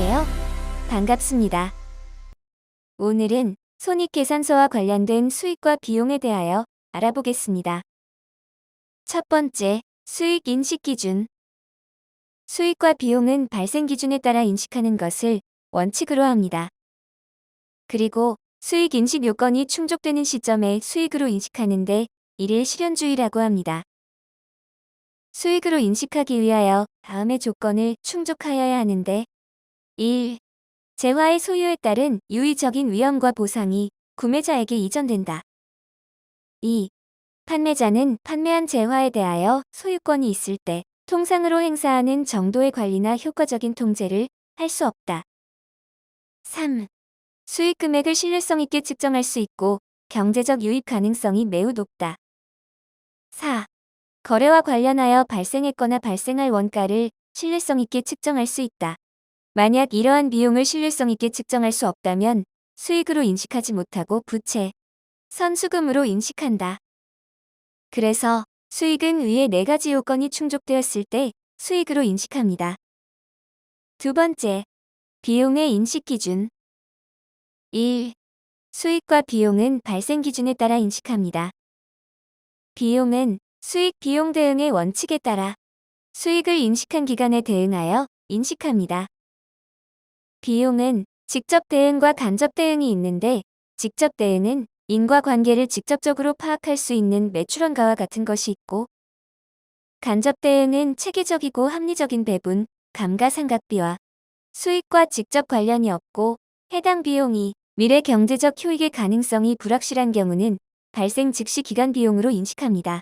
안녕하세요. 반갑습니다. 오늘은 손익계산서와 관련된 수익과 비용에 대하여 알아보겠습니다. 첫 번째, 수익 인식 기준. 수익과 비용은 발생 기준에 따라 인식하는 것을 원칙으로 합니다. 그리고 수익 인식 요건이 충족되는 시점에 수익으로 인식하는데 이를 실현주의라고 합니다. 수익으로 인식하기 위하여 다음의 조건을 충족하여야 하는데 1. 재화의 소유에 따른 유의적인 위험과 보상이 구매자에게 이전된다. 2. 판매자는 판매한 재화에 대하여 소유권이 있을 때 통상으로 행사하는 정도의 관리나 효과적인 통제를 할 수 없다. 3. 수익 금액을 신뢰성 있게 측정할 수 있고 경제적 유입 가능성이 매우 높다. 4. 거래와 관련하여 발생했거나 발생할 원가를 신뢰성 있게 측정할 수 있다. 만약 이러한 비용을 신뢰성 있게 측정할 수 없다면 수익으로 인식하지 못하고 부채, 선수금으로 인식한다. 그래서 수익은 위의 4가지 요건이 충족되었을 때 수익으로 인식합니다. 두 번째, 비용의 인식 기준. 1. 수익과 비용은 발생 기준에 따라 인식합니다. 비용은 수익 비용 대응의 원칙에 따라 수익을 인식한 기간에 대응하여 인식합니다. 비용은 직접 대응과 간접 대응이 있는데 직접 대응은 인과관계를 직접적으로 파악할 수 있는 매출원가와 같은 것이 있고 간접 대응은 체계적이고 합리적인 배분, 감가상각비와 수익과 직접 관련이 없고 해당 비용이 미래 경제적 효익의 가능성이 불확실한 경우는 발생 즉시 기간 비용으로 인식합니다.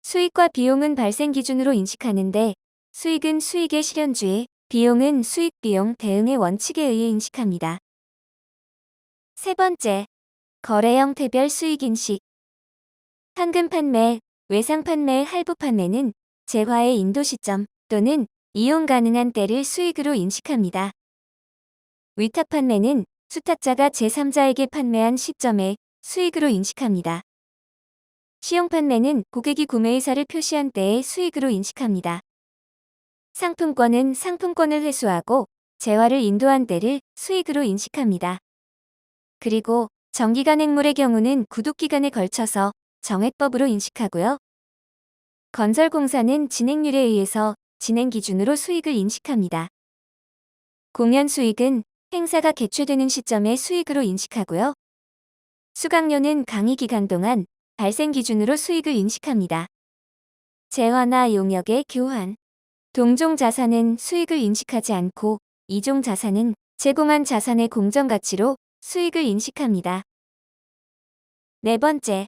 수익과 비용은 발생 기준으로 인식하는데 수익은 수익의 실현주의, 비용은 수익 비용 대응의 원칙에 의해 인식합니다. 세 번째, 거래 형태별 수익 인식. 현금 판매, 외상 판매, 할부 판매는 재화의 인도 시점 또는 이용 가능한 때를 수익으로 인식합니다. 위탁 판매는 수탁자가 제3자에게 판매한 시점에 수익으로 인식합니다. 시용 판매는 고객이 구매 의사를 표시한 때의 수익으로 인식합니다. 상품권은 상품권을 회수하고 재화를 인도한 때를 수익으로 인식합니다. 그리고 정기간 행물의 경우는 구독기간에 걸쳐서 정액법으로 인식하고요. 건설공사는 진행률에 의해서 진행 기준으로 수익을 인식합니다. 공연 수익은 행사가 개최되는 시점에 수익으로 인식하고요. 수강료는 강의 기간 동안 발생 기준으로 수익을 인식합니다. 재화나 용역의 교환. 동종 자산은 수익을 인식하지 않고 이종 자산은 제공한 자산의 공정가치로 수익을 인식합니다. 네 번째,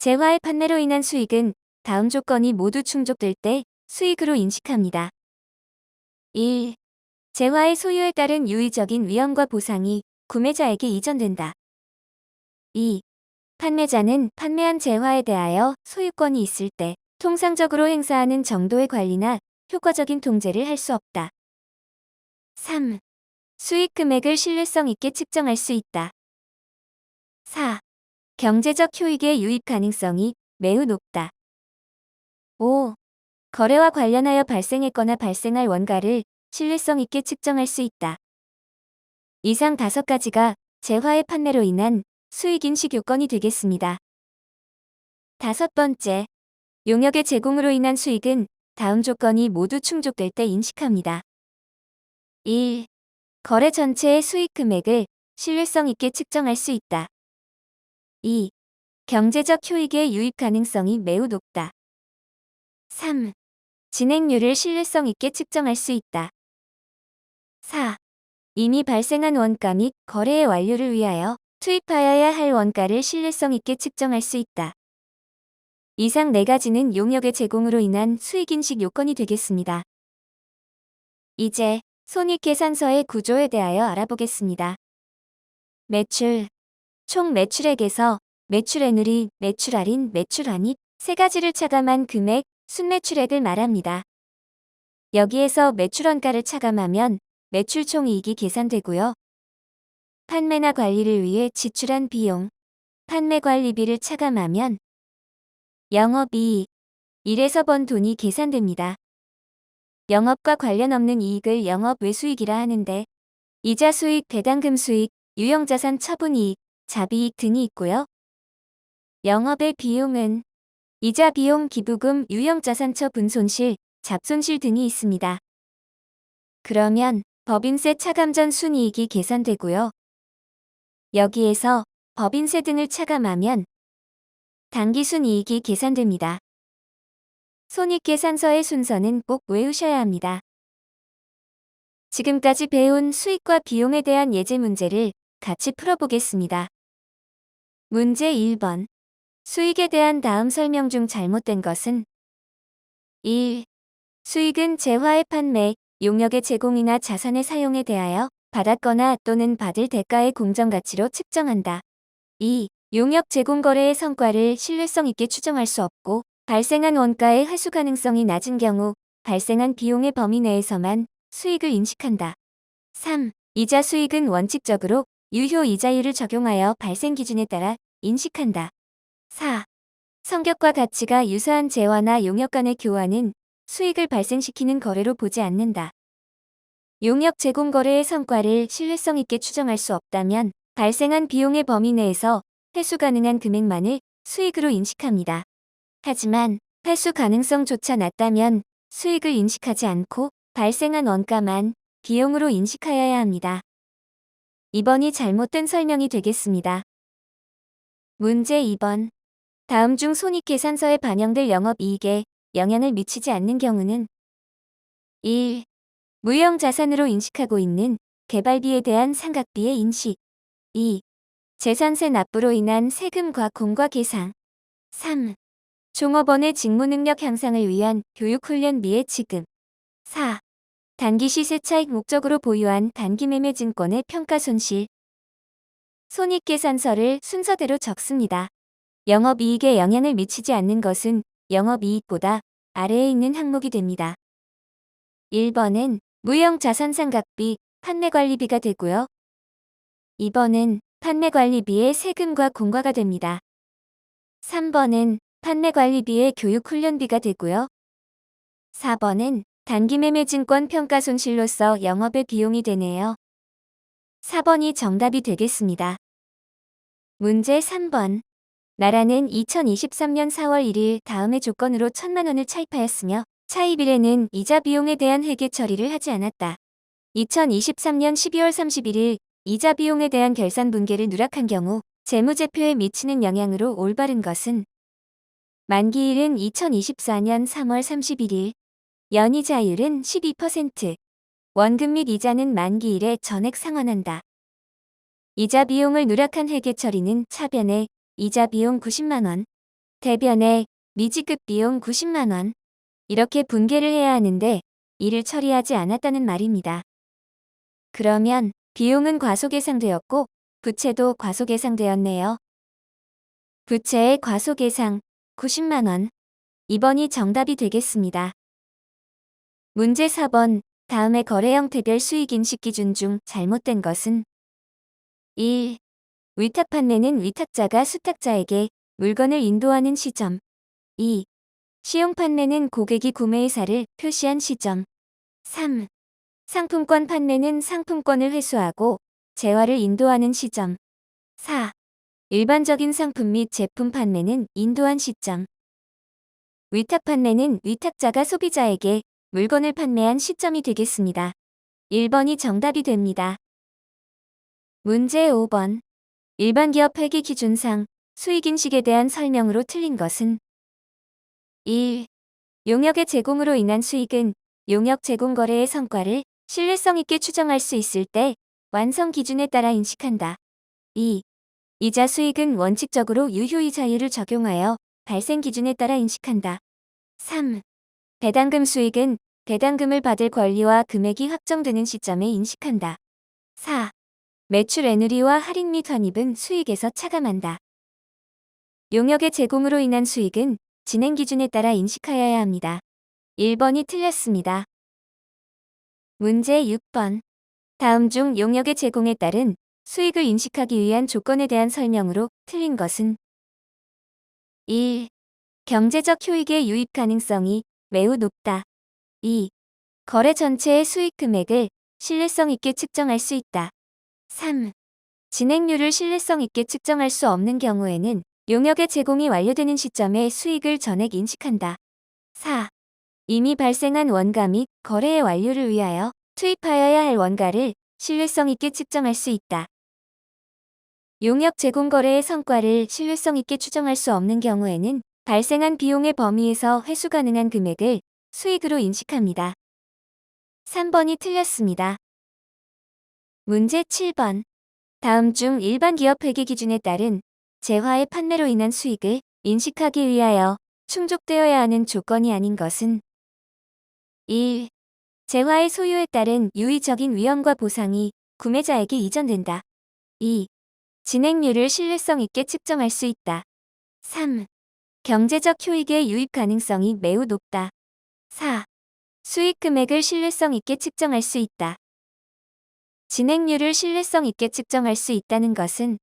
재화의 판매로 인한 수익은 다음 조건이 모두 충족될 때 수익으로 인식합니다. 1. 재화의 소유에 따른 유의적인 위험과 보상이 구매자에게 이전된다. 2. 판매자는 판매한 재화에 대하여 소유권이 있을 때 통상적으로 행사하는 정도의 관리나 효과적인 통제를 할 수 없다. 3. 수익 금액을 신뢰성 있게 측정할 수 있다. 4. 경제적 효익의 유입 가능성이 매우 높다. 5. 거래와 관련하여 발생했거나 발생할 원가를 신뢰성 있게 측정할 수 있다. 이상 5가지가 재화의 판매로 인한 수익 인식 요건이 되겠습니다. 다섯 번째, 용역의 제공으로 인한 수익은 다음 조건이 모두 충족될 때 인식합니다. 1. 거래 전체의 수익 금액을 신뢰성 있게 측정할 수 있다. 2. 경제적 효익의 유입 가능성이 매우 높다. 3. 진행률을 신뢰성 있게 측정할 수 있다. 4. 이미 발생한 원가 및 거래의 완료를 위하여 투입하여야 할 원가를 신뢰성 있게 측정할 수 있다. 이상 4가지는 용역의 제공으로 인한 수익인식 요건이 되겠습니다. 이제 손익계산서의 구조에 대하여 알아보겠습니다. 매출, 총 매출액에서 매출애누리, 매출할인, 매출환입 3가지를 차감한 금액, 순매출액을 말합니다. 여기에서 매출원가를 차감하면 매출 총이익이 계산되고요. 판매나 관리를 위해 지출한 비용, 판매관리비를 차감하면 영업이익, 일에서 번 돈이 계산됩니다. 영업과 관련 없는 이익을 영업 외수익이라 하는데 이자 수익, 배당금 수익, 유형자산 처분이익, 자비익 등이 있고요. 영업의 비용은 이자 비용, 기부금, 유형자산 처분 손실, 잡손실 등이 있습니다. 그러면 법인세 차감 전 순이익이 계산되고요. 여기에서 법인세 등을 차감하면 당기순이익이 계산됩니다. 손익계산서의 순서는 꼭 외우셔야 합니다. 지금까지 배운 수익과 비용에 대한 예제 문제를 같이 풀어보겠습니다. 문제 1번. 수익에 대한 다음 설명 중 잘못된 것은 1. 수익은 재화의 판매, 용역의 제공이나 자산의 사용에 대하여 받았거나 또는 받을 대가의 공정가치로 측정한다. 2. 용역 제공 거래의 성과를 신뢰성 있게 추정할 수 없고 발생한 원가의 회수 가능성이 낮은 경우 발생한 비용의 범위 내에서만 수익을 인식한다. 3. 이자 수익은 원칙적으로 유효 이자율을 적용하여 발생 기준에 따라 인식한다. 4. 성격과 가치가 유사한 재화나 용역 간의 교환은 수익을 발생시키는 거래로 보지 않는다. 용역 제공 거래의 성과를 신뢰성 있게 추정할 수 없다면 발생한 비용의 범위 내에서 회수 가능한 금액만을 수익으로 인식합니다. 하지만 회수 가능성조차 낮다면 수익을 인식하지 않고 발생한 원가만 비용으로 인식하여야 합니다. 2번이 잘못된 설명이 되겠습니다. 문제 2번. 다음 중 손익계산서에 반영될 영업이익에 영향을 미치지 않는 경우는 1. 무형자산으로 인식하고 있는 개발비에 대한 상각비의 인식. 2. 재산세 납부로 인한 세금과 공과 계상. 3. 종업원의 직무능력 향상을 위한 교육훈련비의 지급. 4. 단기 시세 차익 목적으로 보유한 단기매매 증권의 평가손실. 손익계산서를 순서대로 적습니다. 영업이익에 영향을 미치지 않는 것은 영업이익보다 아래에 있는 항목이 됩니다. 1번은 무형자산상각비, 판매관리비가 되고요. 2번은 판매관리비의 세금과 공과가 됩니다. 3번은 판매관리비의 교육훈련비가 되고요. 4번은 단기매매증권 평가손실로서 영업의 비용이 되네요. 4번이 정답이 되겠습니다. 문제 3번. 나라는 2023년 4월 1일 다음의 조건으로 1,000만 원을 차입하였으며 차입일에는 이자 비용에 대한 회계 처리를 하지 않았다. 2023년 12월 31일 이자 비용에 대한 결산 분계를 누락한 경우 재무제표에 미치는 영향으로 올바른 것은 만기일은 2024년 3월 31일, 연이자율은 12%, 원금 및 이자는 만기일에 전액 상환한다. 이자 비용을 누락한 회계 처리는 차변에 이자 비용 90만 원, 대변에 미지급 비용 90만 원, 이렇게 분계를 해야 하는데 이를 처리하지 않았다는 말입니다. 그러면 비용은 과소계상되었고 부채도 과소계상되었네요. 부채의 과소계상 90만 원. 2번이 정답이 되겠습니다. 문제 4번. 다음의 거래 형태별 수익인식 기준 중 잘못된 것은 1. 위탁 판매는 위탁자가 수탁자에게 물건을 인도하는 시점. 2. 시용 판매는 고객이 구매 의사를 표시한 시점. 3. 상품권 판매는 상품권을 회수하고 재화를 인도하는 시점. 4. 일반적인 상품 및 제품 판매는 인도한 시점. 위탁 판매는 위탁자가 소비자에게 물건을 판매한 시점이 되겠습니다. 1번이 정답이 됩니다. 문제 5번. 일반 기업 회계 기준상 수익인식에 대한 설명으로 틀린 것은 1. 용역의 제공으로 인한 수익은 용역 제공 거래의 성과를 신뢰성 있게 추정할 수 있을 때 완성 기준에 따라 인식한다. 2. 이자 수익은 원칙적으로 유효이자율을 적용하여 발생 기준에 따라 인식한다. 3. 배당금 수익은 배당금을 받을 권리와 금액이 확정되는 시점에 인식한다. 4. 매출 애누리와 할인 및 환입은 수익에서 차감한다. 용역의 제공으로 인한 수익은 진행 기준에 따라 인식하여야 합니다. 1번이 틀렸습니다. 문제 6번. 다음 중 용역의 제공에 따른 수익을 인식하기 위한 조건에 대한 설명으로 틀린 것은 1. 경제적 효익의 유입 가능성이 매우 높다. 2. 거래 전체의 수익 금액을 신뢰성 있게 측정할 수 있다. 3. 진행률을 신뢰성 있게 측정할 수 없는 경우에는 용역의 제공이 완료되는 시점에 수익을 전액 인식한다. 4. 이미 발생한 원가 및 거래의 완료를 위하여 투입하여야 할 원가를 신뢰성 있게 측정할 수 있다. 용역 제공 거래의 성과를 신뢰성 있게 추정할 수 없는 경우에는 발생한 비용의 범위에서 회수 가능한 금액을 수익으로 인식합니다. 3번이 틀렸습니다. 문제 7번. 다음 중 일반 기업 회계 기준에 따른 재화의 판매로 인한 수익을 인식하기 위하여 충족되어야 하는 조건이 아닌 것은 1. 재화의 소유에 따른 유의적인 위험과 보상이 구매자에게 이전된다. 2. 진행률을 신뢰성 있게 측정할 수 있다. 3. 경제적 효익의 유입 가능성이 매우 높다. 4. 수익 금액을 신뢰성 있게 측정할 수 있다. 진행률을 신뢰성 있게 측정할 수 있다는 것은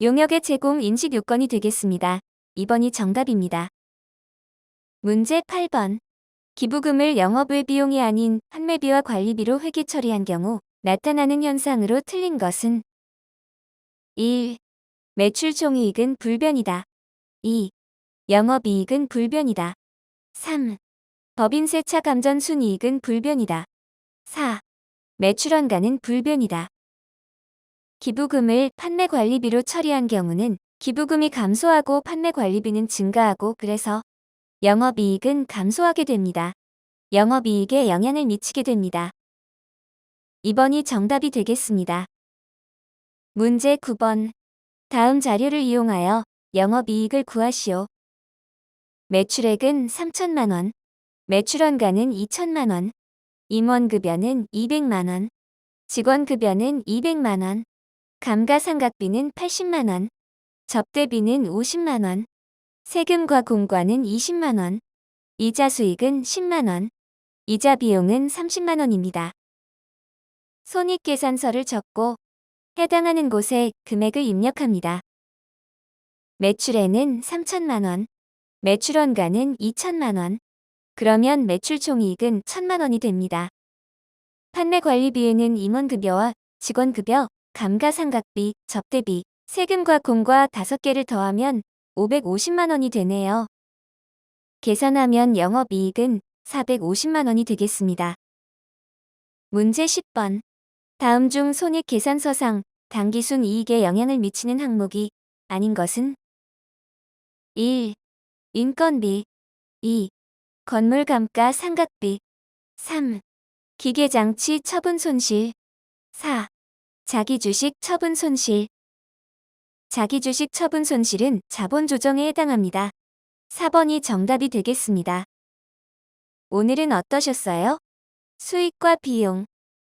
용역의 제공 인식 요건이 되겠습니다. 2번이 정답입니다. 문제 8번. 기부금을 영업외 비용이 아닌 판매비와 관리비로 회계 처리한 경우 나타나는 현상으로 틀린 것은 1. 매출 총이익은 불변이다. 2. 영업이익은 불변이다. 3. 법인세차 감전 순이익은 불변이다. 4. 매출원가는 불변이다. 기부금을 판매 관리비로 처리한 경우는 기부금이 감소하고 판매 관리비는 증가하고 그래서 영업이익은 감소하게 됩니다. 영업이익에 영향을 미치게 됩니다. 2번이 정답이 되겠습니다. 문제 9번. 다음 자료를 이용하여 영업이익을 구하시오. 매출액은 3천만 원, 매출원가는 2천만 원, 임원급여는 200만 원, 직원급여는 200만 원, 감가상각비는 80만 원, 접대비는 50만 원, 세금과 공과는 20만 원, 이자 수익은 10만 원, 이자 비용은 30만 원입니다. 손익계산서를 적고 해당하는 곳에 금액을 입력합니다. 매출에는 3천만 원, 매출원가는 2천만 원, 그러면 매출 총이익은 1천만 원이 됩니다. 판매 관리비에는 임원급여와 직원급여, 감가상각비, 접대비, 세금과 공과 5개를 더하면 550만 원이 되네요. 계산하면 영업이익은 450만 원이 되겠습니다. 문제 10번. 다음 중 손익계산서상 당기순 이익에 영향을 미치는 항목이 아닌 것은 1. 인건비 2. 건물감가 상각비 3. 기계장치 처분 손실 4. 자기주식 처분 손실. 자기주식 처분 손실은 자본 조정에 해당합니다. 4번이 정답이 되겠습니다. 오늘은 어떠셨어요? 수익과 비용,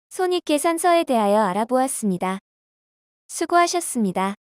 손익계산서에 대하여 알아보았습니다. 수고하셨습니다.